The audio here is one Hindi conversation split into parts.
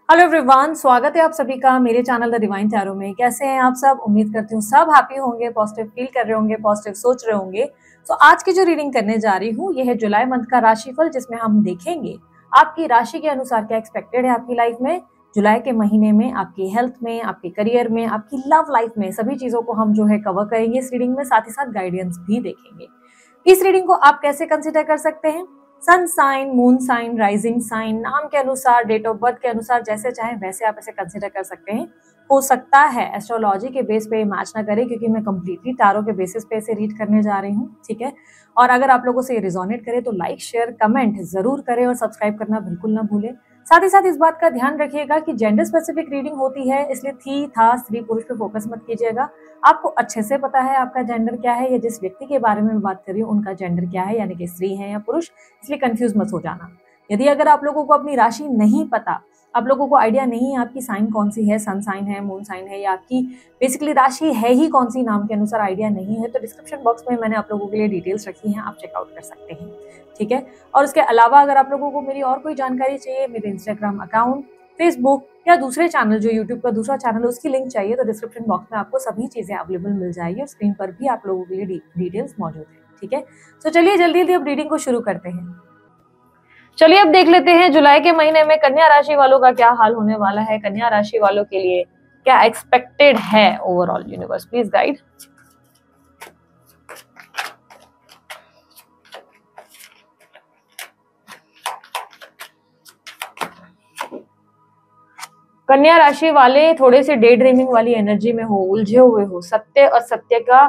हेलो एवरीवन, स्वागत है आप सभी का मेरे चैनल द डिवाइन टैरो में। कैसे हैं आप सब? उम्मीद करती हूँ सब हैप्पी होंगे, पॉजिटिव फील कर रहे होंगे, पॉजिटिव सोच रहे होंगे। तो आज की जो रीडिंग करने जा रही हूँ ये है जुलाई मंथ का राशिफल, जिसमें हम देखेंगे आपकी राशि के अनुसार क्या एक्सपेक्टेड है आपकी लाइफ में जुलाई के महीने में, आपकी हेल्थ में, आपके करियर में, आपकी लव लाइफ में। सभी चीजों को हम जो है कवर करेंगे इस रीडिंग में, साथ ही साथ गाइडेंस भी देखेंगे। इस रीडिंग को आप कैसे कंसिडर कर सकते हैं? Sun sign, moon sign, rising sign, नाम के अनुसार, डेट ऑफ बर्थ के अनुसार, जैसे चाहें वैसे आप इसे कंसिडर कर सकते हैं। हो सकता है एस्ट्रोलॉजी के बेस पे मैच ना करे, क्योंकि मैं कंप्लीटली टारो के बेसिस पे इसे रीड करने जा रही हूँ, ठीक है। और अगर आप लोगों से ये रिजोनेट करे तो लाइक, शेयर, कमेंट जरूर करें और सब्सक्राइब करना बिल्कुल ना भूलें। साथ ही साथ इस बात का ध्यान रखिएगा कि जेंडर स्पेसिफिक रीडिंग होती है, इसलिए थी, था, स्त्री, पुरुष पे फोकस मत कीजिएगा। आपको अच्छे से पता है आपका जेंडर क्या है, या जिस व्यक्ति के बारे में मैं बात कर रही हूँ उनका जेंडर क्या है, यानी कि स्त्री है या पुरुष, इसलिए कंफ्यूज मत हो जाना। यदि अगर आप लोगों को अपनी राशि नहीं पता, आप लोगों को आइडिया नहीं है आपकी साइन कौन सी है, सन साइन है, मून साइन है, या आपकी बेसिकली राशि है ही कौन सी, नाम के अनुसार आइडिया नहीं है, तो डिस्क्रिप्शन बॉक्स में मैंने आप लोगों के लिए डिटेल्स रखी हैं, आप चेकआउट कर सकते हैं, ठीक है। और उसके अलावा अगर आप लोगों को मेरी और कोई जानकारी चाहिए, मेरे इंस्टाग्राम अकाउंट, फेसबुक या दूसरे चैनल जो यूट्यूब का दूसरा चैनल है उसकी लिंक चाहिए, तो डिस्क्रिप्शन बॉक्स में आपको सभी चीजें अवेलेबल मिल जाएगी और स्क्रीन पर भी आप लोगों के लिए डिटेल्स मौजूद है, ठीक है। तो चलिए जल्दी जल्दी अब रीडिंग को शुरू करते हैं। चलिए अब देख लेते हैं जुलाई के महीने में कन्या राशि वालों का क्या हाल होने वाला है। कन्या राशि वालों के लिए क्या एक्सपेक्टेड है ओवरऑल? Universe please guide. कन्या राशि वाले थोड़े से डे ड्रीमिंग वाली एनर्जी में हो, उलझे हुए हो, सत्य और सत्य का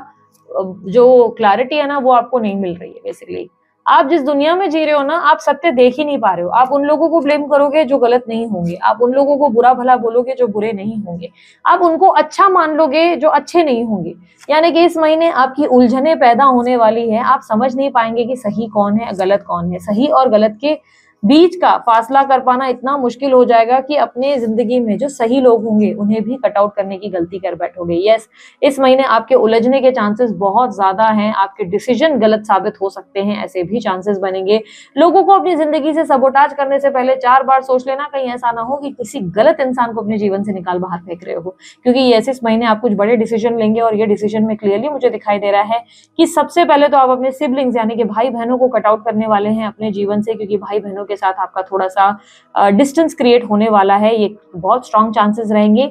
जो क्लैरिटी है ना वो आपको नहीं मिल रही है। बेसिकली आप जिस दुनिया में जी रहे हो ना, आप सत्य देख ही नहीं पा रहे हो। आप उन लोगों को ब्लेम करोगे जो गलत नहीं होंगे, आप उन लोगों को बुरा भला बोलोगे जो बुरे नहीं होंगे, आप उनको अच्छा मान लोगे जो अच्छे नहीं होंगे। यानी कि इस महीने आपकी उलझने पैदा होने वाली है। आप समझ नहीं पाएंगे कि सही कौन है, गलत कौन है। सही और गलत के बीच का फासला कर पाना इतना मुश्किल हो जाएगा कि अपने जिंदगी में जो सही लोग होंगे उन्हें भी कट आउट करने की गलती कर बैठोगे। यस, इस महीने आपके उलझने के चांसेस बहुत ज्यादा हैं। आपके डिसीजन गलत साबित हो सकते हैं, ऐसे भी चांसेस बनेंगे। लोगों को अपनी जिंदगी से सबोटाज करने से पहले 4 बार सोच लेना, कहीं ऐसा ना हो कि किसी गलत इंसान को अपने जीवन से निकाल बाहर फेंक रहे हो। क्योंकि यस, इस महीने आप कुछ बड़े डिसीजन लेंगे और ये डिसीजन में क्लियरली मुझे दिखाई दे रहा है कि सबसे पहले तो आप अपने सिबलिंग्स यानी कि भाई बहनों को कट आउट करने वाले हैं अपने जीवन से, क्योंकि भाई बहनों के साथ आपका थोड़ा सा डिस्टेंस क्रिएट होने वाला है। ये बहुत स्ट्रॉन्ग चांसेस रहेंगे।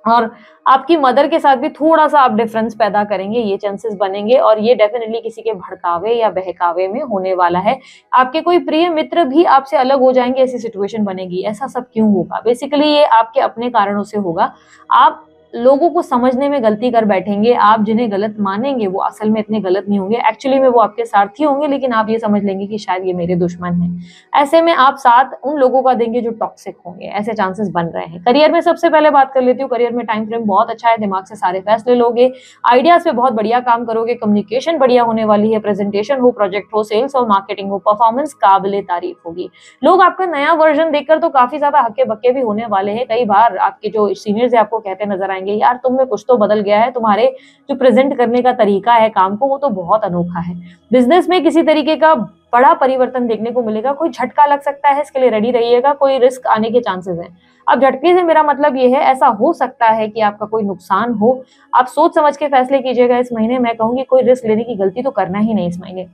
और आपकी मदर के साथ भी थोड़ा सा आप डिफरेंस पैदा करेंगे, ये चांसेस बनेंगे। और ये डेफिनेटली किसी के भड़कावे या बहकावे में होने वाला है। आपके कोई प्रिय मित्र भी आपसे अलग हो जाएंगे, ऐसी सिचुएशन बनेगी। ऐसा सब क्यों होगा? बेसिकली ये आपके अपने कारणों से होगा। आप लोगों को समझने में गलती कर बैठेंगे। आप जिन्हें गलत मानेंगे वो असल में इतने गलत नहीं होंगे, एक्चुअली में वो आपके सारथी होंगे, लेकिन आप ये समझ लेंगे कि शायद ये मेरे दुश्मन हैं। ऐसे में आप साथ उन लोगों का देंगे जो टॉक्सिक होंगे। ऐसे चांसेस बन रहे हैं। करियर में सबसे पहले बात कर लेती हूँ। करियर में टाइम फ्रेम बहुत अच्छा है, दिमाग से सारे फैसले लोगे, आइडियाज पे बहुत बढ़िया काम करोगे, कम्युनिकेशन बढ़िया होने वाली है, प्रेजेंटेशन हो, प्रोजेक्ट हो, सेल्स और मार्केटिंग हो, परफॉर्मेंस काबिले तारीफ होगी। लोग आपका नया वर्जन देखकर तो काफी ज्यादा हक्के बक्के भी होने वाले हैं। कई बार आपके जो सीनियर्स है आपको कहते नजर आएंगे, यार तुम में कुछ तो बदल गया है, तुम्हारे जो प्रेजेंट करने का तरीका है काम को वो तो बहुत अनोखा है। बिजनेस में किसी तरीके का बड़ा परिवर्तन देखने को मिलेगा। कोई झटका लग सकता है, इसके लिए रेडी रहिएगा। कोई रिस्क आने के चांसेस हैं। अब झटके से मेरा मतलब ये है, ऐसा हो सकता है कि आपका कोई नुकसान हो। आप सोच समझ के फैसले कीजिएगा इस महीने। मैं कहूंगी कोई रिस्क लेने की गलती तो करना ही नहीं इस महीने।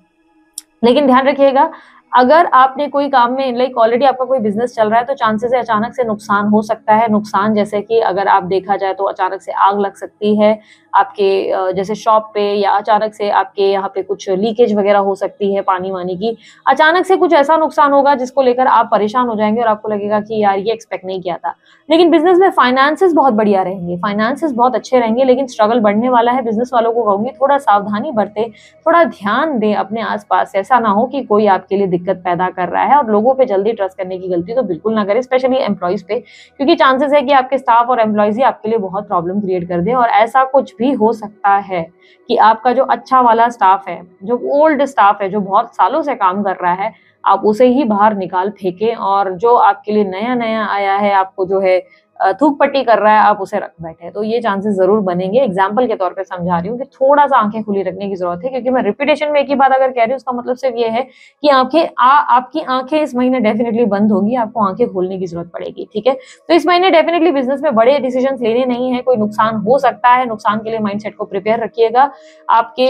लेकिन ध्यान रखिएगा, अगर आपने कोई काम में लाइक ऑलरेडी आपका कोई बिजनेस चल रहा है तो चांसेस है अचानक से नुकसान हो सकता है। नुकसान जैसे कि अगर आप देखा जाए तो अचानक से आग लग सकती है आपके जैसे शॉप पे, या अचानक से आपके यहाँ पे कुछ लीकेज वगैरह हो सकती है पानी वानी की। अचानक से कुछ ऐसा नुकसान होगा जिसको लेकर आप परेशान हो जाएंगे और आपको लगेगा कि यार ये एक्सपेक्ट नहीं किया था। लेकिन बिजनेस में फाइनेंसेस बहुत बढ़िया रहेंगे, फाइनेंसेस बहुत अच्छे रहेंगे, लेकिन स्ट्रगल बढ़ने वाला है। बिजनेस वालों को कहूंगी थोड़ा सावधानी बरते, थोड़ा ध्यान दें अपने आसपास। ऐसा ना हो कि कोई आपके लिए दिक्कत पैदा कर रहा है। और लोगों पे जल्दी ट्रस्ट करने की गलती तो बिल्कुल ना करें, स्पेशली एम्प्लॉइज पे, क्योंकि चांसेस है कि आपके स्टाफ और एम्प्लॉइज ही आपके लिए बहुत प्रॉब्लम क्रिएट कर दे। और ऐसा कुछ भी हो सकता है कि आपका जो अच्छा वाला स्टाफ है, जो ओल्ड स्टाफ है, जो बहुत सालों से काम कर रहा है, आप उसे ही बाहर निकाल फेंकें। और जो आपके लिए नया नया आया है, आपको जो है थूक पट्टी कर रहा है, आप उसे रख बैठे, तो ये चांसेस जरूर बनेंगे। एग्जाम्पल के तौर पे समझा रही हूँ कि थोड़ा सा आंखें खुली रखने की जरूरत है, क्योंकि मैं रिपीटेशन में एक ही बात अगर कह रही हूँ उसका मतलब सिर्फ ये है कि आपकी आंखें इस महीने डेफिनेटली बंद होगी, आपको आंखें खोलने की जरूरत पड़ेगी, ठीक है। तो इस महीने डेफिनेटली बिजनेस में बड़े डिसीजन लेने नहीं है, कोई नुकसान हो सकता है, नुकसान के लिए माइंडसेट को प्रिपेयर रखिएगा। आपके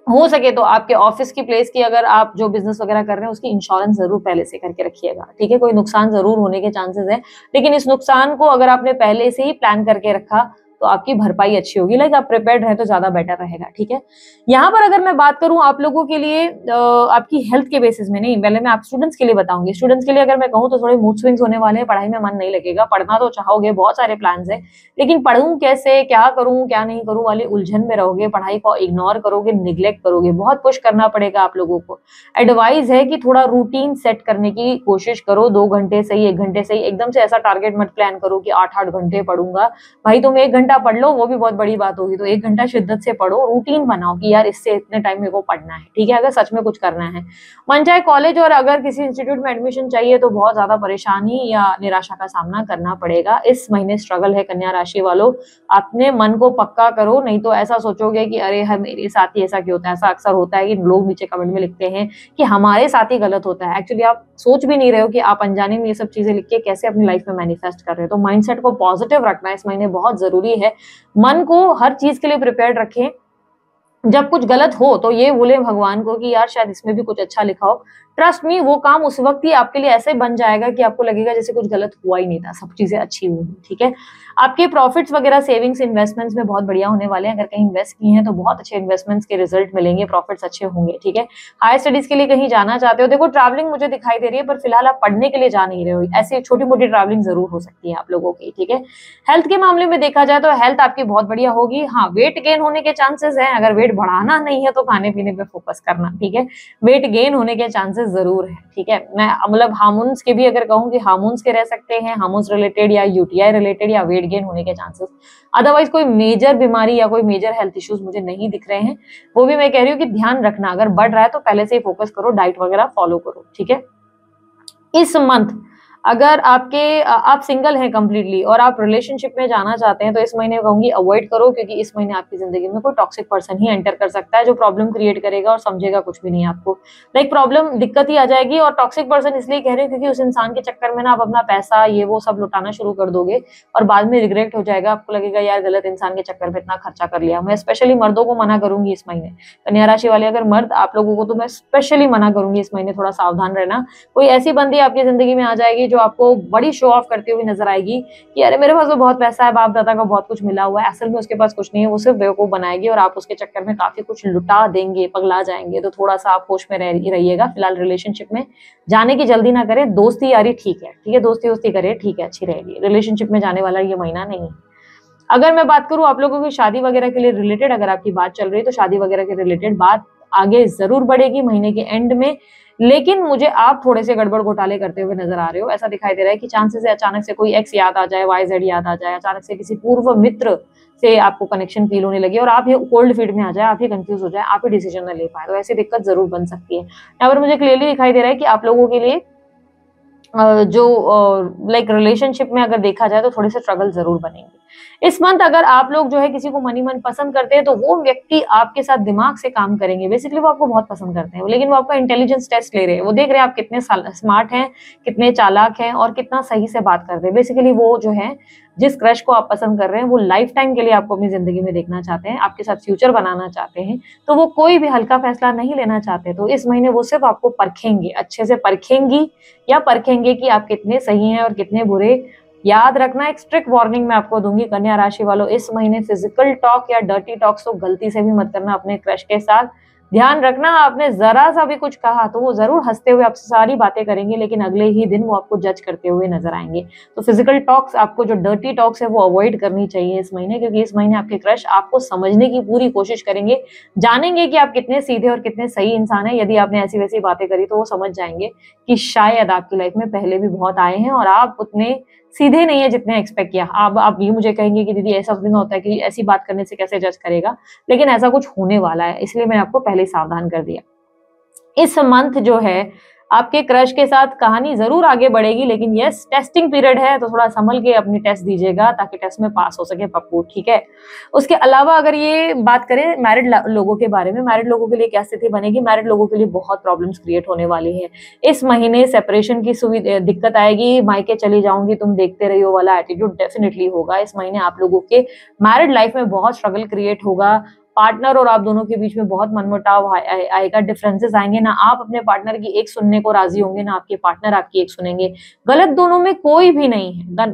हो सके तो आपके ऑफिस की प्लेस की, अगर आप जो बिजनेस वगैरह कर रहे हैं उसकी इंश्योरेंस जरूर पहले से करके रखिएगा, ठीक है। कोई नुकसान जरूर होने के चांसेस है, लेकिन इस नुकसान को अगर आपने पहले से ही प्लान करके रखा तो आपकी भरपाई अच्छी होगी, लाइक आप प्रिपेयर्ड रहे तो ज्यादा बेटर रहेगा, ठीक है। यहाँ पर अगर मैं बात करूं आप लोगों के लिए आपकी हेल्थ के बेसिस में नहीं, पहले मैं आप स्टूडेंट्स के लिए बताऊंगी। स्टूडेंट्स के लिए अगर मैं कहूँ तो थोड़े मूड स्विंग्स होने वाले हैं, पढ़ाई में मन नहीं लगेगा, पढ़ना तो चाहोगे, बहुत सारे प्लान्स है, लेकिन पढ़ूं कैसे, क्या करूं क्या नहीं करूं वाली उलझन में रहोगे, पढ़ाई को इग्नोर करोगे, निग्लेक्ट करोगे, बहुत पुश करना पड़ेगा आप लोगों को। एडवाइस है कि थोड़ा रूटीन सेट करने की कोशिश करो, 2 घंटे सही, 1 घंटे सही, एकदम से ऐसा टारगेट मत प्लान करो कि 8-8 घंटे पढ़ूंगा। भाई तुम 1 घंटा पढ़ लो, वो भी बहुत बड़ी बात होगी, तो 1 घंटा शिद्दत से पढ़ो, रूटीन बनाओ कि यार इससे इतने टाइम मेरे को पढ़ना है, ठीक है, अगर सच में कुछ करना है। मन चाहे कॉलेज और अगर किसी इंस्टीट्यूट में एडमिशन चाहिए तो बहुत ज्यादा परेशानी या निराशा का सामना करना पड़ेगा। इस महीने स्ट्रगल है कन्या राशि वालों, अपने मन को पक्का करो, नहीं तो ऐसा सोचोगे कि अरे है मेरे साथ ही ऐसा क्यों होता है। ऐसा अक्सर होता है कि लोग नीचे कमेंट में लिखते हैं कि हमारे साथ ही गलत होता है, एक्चुअली आप सोच भी नहीं रहे हो कि आप अनजाने में ये सब चीजें लिख के कैसे अपनी लाइफ में मैनिफेस्ट कर रहे हो। तो माइंडसेट को पॉजिटिव रखना इस महीने बहुत जरूरी है, मन को हर चीज के लिए प्रिपेयर्ड रखें। जब कुछ गलत हो तो ये बोले भगवान को कि यार शायद इसमें भी कुछ अच्छा लिखा हो। ट्रस्ट मी, वो काम उस वक्त ही आपके लिए ऐसे बन जाएगा कि आपको लगेगा जैसे कुछ गलत हुआ ही नहीं था, सब चीजें अच्छी हुई, ठीक है। आपके प्रॉफिट्स वगैरह सेविंग्स इन्वेस्टमेंट्स में बहुत बढ़िया होने वाले हैं, अगर कहीं इन्वेस्ट किए हैं तो बहुत अच्छे इन्वेस्टमेंट्स के रिजल्ट मिलेंगे, प्रॉफिट्स अच्छे होंगे, ठीक है। हायर स्टडीज के लिए कहीं जाना चाहते हो, देखो ट्रैवलिंग मुझे दिखाई दे रही है, पर फिलहाल आप पढ़ने के लिए जा नहीं रहे हो, ऐसी छोटी मोटी ट्रैवलिंग जरूर हो सकती है आप लोगों की, ठीक है। हेल्थ के मामले में देखा जाए तो हेल्थ आपकी बहुत बढ़िया होगी। हाँ, वेट गेन होने के चांसेस है, अगर वेट बढ़ाना नहीं है तो खाने पीने पे फोकस करना, ठीक है। वेट गेन होने के चांसेस जरूर है, ठीक है। मैं मतलब हार्मोन्स के भी अगर कहूँ कि हार्मोन्स के रह सकते हैं, हार्मोन्स रिलेटेड या यूटीआई रिलेटेड या वेट गेन होने के चांसेस। अदरवाइज कोई मेजर बीमारी या कोई मेजर हेल्थ इश्यूज मुझे नहीं दिख रहे हैं। वो भी मैं कह रही हूँ कि ध्यान रखना, अगर बढ़ रहा है तो पहले से ही फोकस करो, डाइट वगैरह फॉलो करो, ठीक है। इस मंथ अगर आप सिंगल हैं कंप्लीटली और आप रिलेशनशिप में जाना चाहते हैं तो इस महीने कहूंगी अवॉइड करो, क्योंकि इस महीने आपकी जिंदगी में कोई टॉक्सिक पर्सन ही एंटर कर सकता है जो प्रॉब्लम क्रिएट करेगा और समझेगा कुछ भी नहीं आपको। लाइक प्रॉब्लम दिक्कत ही आ जाएगी। और टॉक्सिक पर्सन इसलिए कह रहे हैं क्योंकि उस इंसान के चक्कर में ना आप अपना पैसा ये वो सब लुटाना शुरू कर दोगे और बाद में रिग्रेट हो जाएगा, आपको लगेगा यार गलत इंसान के चक्कर में इतना खर्चा कर लिया। मैं स्पेशली मर्दों को मना करूंगी इस महीने, कन्या राशि वाले अगर मर्द आप लोगों को, तो मैं स्पेशली मना करूंगी इस महीने थोड़ा सावधान रहना। कोई ऐसी बंदी आपकी जिंदगी में आ जाएगी जो आपको बड़ी शो ऑफ करती हुई नजर आएगी कि अरे मेरे पास तो बहुत पैसा है, बाप दादा का बहुत कुछ मिला हुआ है, असल में उसके पास कुछ नहीं है, वो सिर्फ बेवकूफ बनाएगी और आप उसके चक्कर में काफी कुछ लुटा देंगे, पगला जाएंगे। तो थोड़ा सा आप होश में रहिएगा। फिलहाल रिलेशनशिप में जाने की जल्दी ना करें, दोस्ती यारी ठीक है, ठीक है, दोस्ती वोस्ती करे, ठीक है, अच्छी रहेगी। रिलेशनशिप में जाने वाला ये महीना नहीं है। अगर मैं बात करूं आप लोगों की शादी वगैरह के लिए रिलेटेड, अगर आपकी बात चल रही है तो शादी वगैरह के रिलेटेड बात आगे जरूर बढ़ेगी महीने के एंड में, लेकिन मुझे आप थोड़े से गड़बड़ घोटाले करते हुए नजर आ रहे हो। ऐसा दिखाई दे रहा है कि चांसेस है अचानक से कोई एक्स याद आ जाए, YZ याद आ जाए, अचानक से किसी पूर्व मित्र से आपको कनेक्शन फील होने लगे और आप ये कोल्ड फीट में आ जाए, आप ही कंफ्यूज हो जाए, आप ही डिसीजन न ले पाए, तो ऐसी दिक्कत जरूर बन सकती है। यहाँ पर मुझे क्लियरली दिखाई दे रहा है कि आप लोगों के लिए जो लाइक रिलेशनशिप में अगर देखा जाए तो थोड़े से स्ट्रगल जरूर बनेंगे इस मंथ। अगर आप लोग जो है किसी को मनी मन पसंद करते हैं तो वो व्यक्ति आपके साथ दिमाग से काम करेंगे। बेसिकली वो आपको बहुत पसंद करते हैं, लेकिन वो आपका इंटेलिजेंस टेस्ट ले रहे हैं, वो देख रहे हैं आप कितने स्मार्ट हैं, कितने चालाक हैं और कितना सही से बात कर रहे हैं। बेसिकली वो जो है जिस क्रश को आप पसंद कर रहे हैं वो लाइफ टाइम के लिए आपको अपनी जिंदगी में देखना चाहते हैं, आपके साथ फ्यूचर बनाना चाहते हैं, तो वो कोई भी हल्का फैसला नहीं लेना चाहते। तो इस महीने वो सिर्फ आपको परखेंगे, अच्छे से परखेंगी या परखेंगे कि आप कितने सही हैं और कितने बुरे। याद रखना, एक स्ट्रिक्ट वार्निंग मैं आपको दूंगी कन्या राशि वालों, इस महीने फिजिकल टॉक या डर्टी टॉक्स तो गलती से भी मत करना अपने क्रश के साथ। ध्यान रखना, आपने जरा सा भी कुछ कहा तो वो जरूर हंसते हुए आपसे सारी बातें करेंगे, लेकिन अगले ही दिन वो आपको जज करते हुए नजर आएंगे। तो फिजिकल टॉक्स, आपको जो डर्टी टॉक्स है वो अवॉइड करनी चाहिए इस महीने, क्योंकि इस महीने आपके क्रश आपको समझने की पूरी कोशिश करेंगे, जानेंगे कि आप कितने सीधे और कितने सही इंसान हैं। यदि आपने ऐसी वैसी बातें करी तो वो समझ जाएंगे कि शायद आपकी लाइफ में पहले भी बहुत आए हैं और आप उतने सीधे नहीं है जितने एक्सपेक्ट किया। आप ये मुझे कहेंगे कि दीदी ऐसा भी ना होता है कि ऐसी बात करने से कैसे जज करेगा, लेकिन ऐसा कुछ होने वाला है, इसलिए मैंने आपको पहले सावधान कर दिया। इस मंथ जो है आपके क्रश के साथ कहानी जरूर आगे बढ़ेगी, लेकिन यस टेस्टिंग पीरियड है तो थोड़ा संभल के अपनी टेस्ट दीजिएगा ताकि टेस्ट में पास हो सके पप्पू, ठीक है। उसके अलावा अगर ये बात करें मैरिड लोगों के बारे में, मैरिड लोगों के लिए क्या स्थिति बनेगी, मैरिड लोगों के लिए बहुत प्रॉब्लम्स क्रिएट होने वाली है। इस महीने सेपरेशन की सुविधा दिक्कत आएगी, मायके चली जाऊंगी तुम देखते रहियो वाला एटीट्यूड डेफिनेटली होगा। इस महीने आप लोगों के मैरिड लाइफ में बहुत स्ट्रगल क्रिएट होगा, पार्टनर और आप दोनों के बीच में बहुत मनमुटाव आएगा, डिफरेंसेस आएंगे, ना आप अपने पार्टनर की एक सुनने को राजी होंगे ना आपके पार्टनर आपकी एक सुनेंगे। गलत दोनों में कोई भी नहीं है,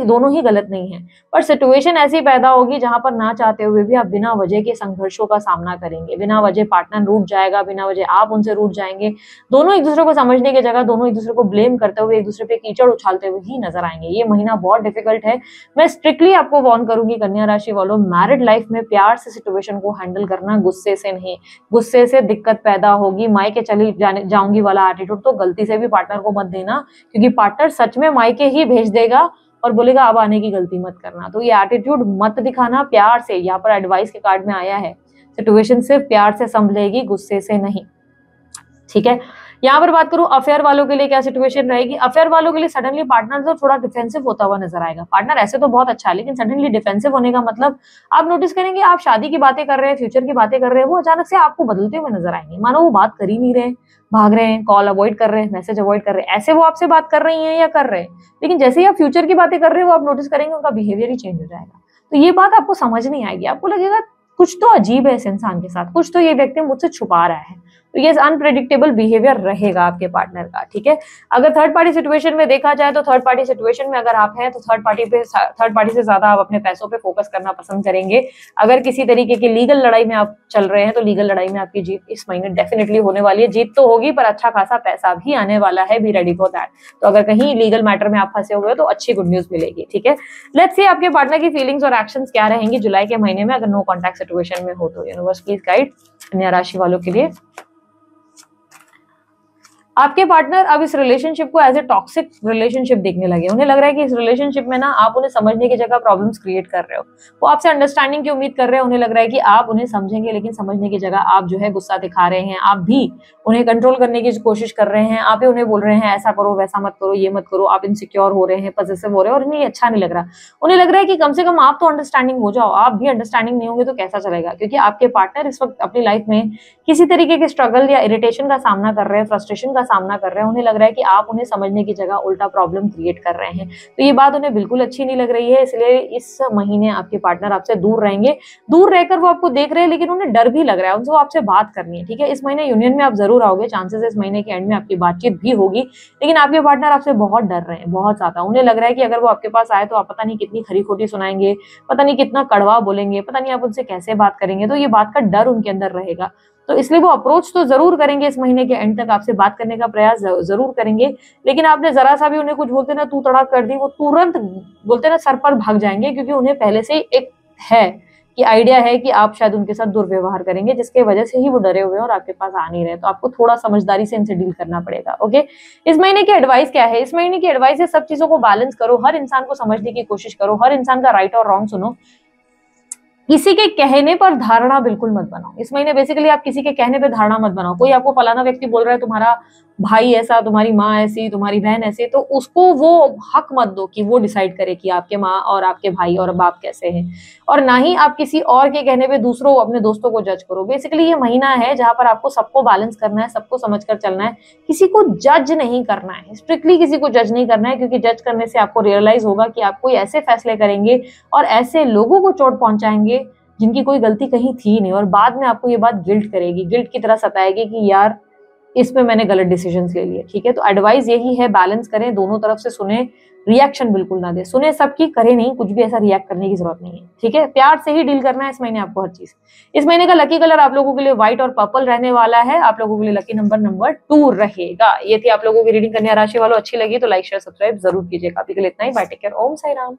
दोनों ही गलत नहीं है, पर सिचुएशन ऐसी पैदा होगी जहां पर ना चाहते हुए भी आप बिना वजह के संघर्षों का सामना करेंगे, बिना वजह पार्टनर रूठ जाएगा, बिना वजह आप उनसे रूठ जाएंगे। दोनों एक दूसरे को समझने की जगह दोनों एक दूसरे को ब्लेम करते हुए एक दूसरे पे कीचड़ उछालते हुए ही नजर आएंगे। ये महीना बहुत डिफिकल्ट है। मैं स्ट्रिक्टली आपको वार्न करूंगी कन्या राशि वालों, मैरिड लाइफ में प्यार से सिचुएशन को हैंडल करना, गुस्से से नहीं। गुस्से से दिक्कत पैदा होगी, मायके चली जाऊंगी वाला एटीट्यूड तो गलती से भी पार्टनर को मत देना, क्योंकि पार्टनर सच में मायके ही भेज देगा और बोलेगा अब आने की गलती मत करना। तो ये एटीट्यूड मत दिखाना, प्यार से, यहाँ पर एडवाइस के कार्ड में आया है, सिचुएशन सिर्फ प्यार से संभलेगी, गुस्से से नहीं, ठीक है। यहाँ पर बात करूं अफेयर वालों के लिए क्या सिचुएशन रहेगी। अफेयर वालों के लिए सडनली पार्टनर तो थोड़ा डिफेंसिव होता हुआ नजर आएगा। पार्टनर ऐसे तो बहुत अच्छा है, लेकिन सडनली डिफेंसिव होने का मतलब आप नोटिस करेंगे आप शादी की बातें कर रहे हैं, फ्यूचर की बातें कर रहे हैं, वो अचानक से आपको बदलते हुए नजर आएंगे, मानो वो बात कर ही नहीं रहे, भाग रहे हैं, कॉल अवॉइड कर रहे हैं, मैसेज अवॉइड कर रहे हैं, ऐसे वो आपसे बात कर रही हैं या कर रहे हैं, लेकिन जैसे ही आप फ्यूचर की बातें कर रहे हो आप नोटिस करेंगे उनका बिहेवियर ही चेंज हो जाएगा। तो ये बात आपको समझ नहीं आएगी, आपको लगेगा कुछ तो अजीब है इस इंसान के साथ, कुछ तो ये व्यक्ति मुझसे छुपा रहा है। तो ये अनप्रेडिक्टेबल बिहेवियर रहेगा आपके पार्टनर का, ठीक है। अगर थर्ड पार्टी सिचुएशन में देखा जाए तो थर्ड पार्टी सिचुएशन में अगर आप हैं तो थर्ड पार्टी से ज्यादा आप अपने पैसों पे फोकस करना पसंद करेंगे। अगर किसी तरीके की लीगल लड़ाई में आप चल रहे हैं तो लीगल लड़ाई में आपकी जीत इस महीने डेफिनेटली होने वाली है। जीत तो होगी पर अच्छा खासा पैसा भी आने वाला है, बी रेडी फॉर दैट। तो अगर कहीं लीगल मैटर में आप फंसे हुए हो तो अच्छी गुड न्यूज मिलेगी, ठीक है। लेट्स सी आपके पार्टनर की फीलिंग्स और एक्शंस क्या रहेंगी जुलाई के महीने में अगर नो कॉन्टैक्ट सिचुएशन में हो तो। यूनिवर्स प्लीज गाइड कन्या राशि वालों के लिए। आपके पार्टनर अब इस रिलेशनशिप को एज ए टॉक्सिक रिलेशनशिप देखने लगे। उन्हें लग रहा है कि इस रिलेशनशिप में ना आप उन्हें समझने की जगह प्रॉब्लम्स क्रिएट कर रहे हो। वो आपसे अंडरस्टैंडिंग की उम्मीद कर रहे हैं। उन्हें लग रहा है कि आप उन्हें समझेंगे, लेकिन समझने की जगह आप जो है गुस्सा दिखा रहे हैं। आप भी उन्हें कंट्रोल करने की कोशिश कर रहे हैं। आप ही उन्हें बोल रहे हैं ऐसा करो, वैसा मत करो, ये मत करो। आप इनसिक्योर हो रहे हैं, पॉसेसिव हो रहे हैं और इन्हें अच्छा नहीं लग रहा। उन्हें लग रहा है कि कम से कम आप तो अंडरस्टैंडिंग हो जाओ। आप भी अंडरस्टैंडिंग नहीं होंगे तो कैसा चलेगा, क्योंकि आपके पार्टनर इस वक्त अपनी लाइफ में किसी तरीके के स्ट्रगल या इरिटेशन का सामना कर रहे हैं, फ्रस्ट्रेशन का सामना कर रहे हैं। लग रहा है कि आप उन्हें समझने की जगह उल्टा प्रॉब्लम क्रिएट कर रहे हैं। तो ये बात उन्हें बिल्कुल अच्छी नहीं लग रही है, इसलिए इस महीने आपके पार्टनर आपसे दूर रहेंगे। दूर रहकर वो आपको देख रहे हैं, लेकिन उन्हें डर भी लग रहा है, उनसे आपसे बात करनी है, ठीक है। इस महीने यूनियन में आप जरूर आओगे, चांसेस है इस महीने के एंड में आपकी बातचीत भी होगी, लेकिन आपके पार्टनर आपसे बहुत डर रहे हैं, बहुत ज्यादा। उन्हें लग रहा है कि अगर वो आपके पास आए तो आप पता नहीं कितनी खरी खोटी सुनाएंगे, पता नहीं कितना कड़वा बोलेंगे, पता नहीं आप उनसे कैसे बात करेंगे। तो ये बात का डर उनके अंदर रहेगा, तो इसलिए वो अप्रोच तो जरूर करेंगे इस महीने के एंड तक, आपसे बात करने का प्रयास जरूर करेंगे। लेकिन आपने जरा सा भी उन्हें कुछ बोलते ना तू तड़ाक कर दी, वो तुरंत बोलते ना सर पर भाग जाएंगे, क्योंकि उन्हें पहले से एक है कि आइडिया है कि आप शायद उनके साथ दुर्व्यवहार करेंगे, जिसके वजह से ही वो डरे हुए हैं और आपके पास आ नहीं रहे। तो आपको थोड़ा समझदारी से इनसे डील करना पड़ेगा, ओके। इस महीने की एडवाइस क्या है? इस महीने की एडवाइस है सब चीजों को बैलेंस करो, हर इंसान को समझने की कोशिश करो, हर इंसान का राइट और रॉन्ग सुनो, किसी के कहने पर धारणा बिल्कुल मत बनाओ। इस महीने बेसिकली आप किसी के कहने पर धारणा मत बनाओ। कोई आपको फलाना व्यक्ति बोल रहा है तुम्हारा भाई ऐसा, तुम्हारी माँ ऐसी, तुम्हारी बहन ऐसी, तो उसको वो हक मत दो कि वो डिसाइड करे कि आपके माँ और आपके भाई और बाप कैसे हैं। और ना ही आप किसी और के कहने पे दूसरों अपने दोस्तों को जज करो। बेसिकली ये महीना है जहां पर आपको सबको बैलेंस करना है, सबको समझकर चलना है, किसी को जज नहीं करना है, स्ट्रिक्टली किसी को जज नहीं करना है, क्योंकि जज करने से आपको रियलाइज होगा कि आप कोई ऐसे फैसले करेंगे और ऐसे लोगों को चोट पहुंचाएंगे जिनकी कोई गलती कहीं थी नहीं, और बाद में आपको ये बात गिल्ट करेगी, गिल्ट की तरह सताएगी कि यार इसमें मैंने गलत डिसीजंस ले लिए, ठीक है। तो एडवाइस यही है, बैलेंस करें, दोनों तरफ से सुने, रिएक्शन बिल्कुल ना दे, सुने सबकी, करे नहीं कुछ भी ऐसा रिएक्ट करने की जरूरत नहीं है, ठीक है। प्यार से ही डील करना है इस महीने आपको हर चीज। इस महीने का लकी कलर आप लोगों के लिए व्हाइट और पर्पल रहने वाला है। आप लोगों के लिए लकी नंबर 2 रहेगा। ये थी आप लोगों की रीडिंग। कन्या राशि वालों अच्छी लगी तो लाइक शेयर सब्सक्राइब जरूर कीजिएगा। अभी के लिए इतना ही। बाय, टेक केयर, ओम साई राम।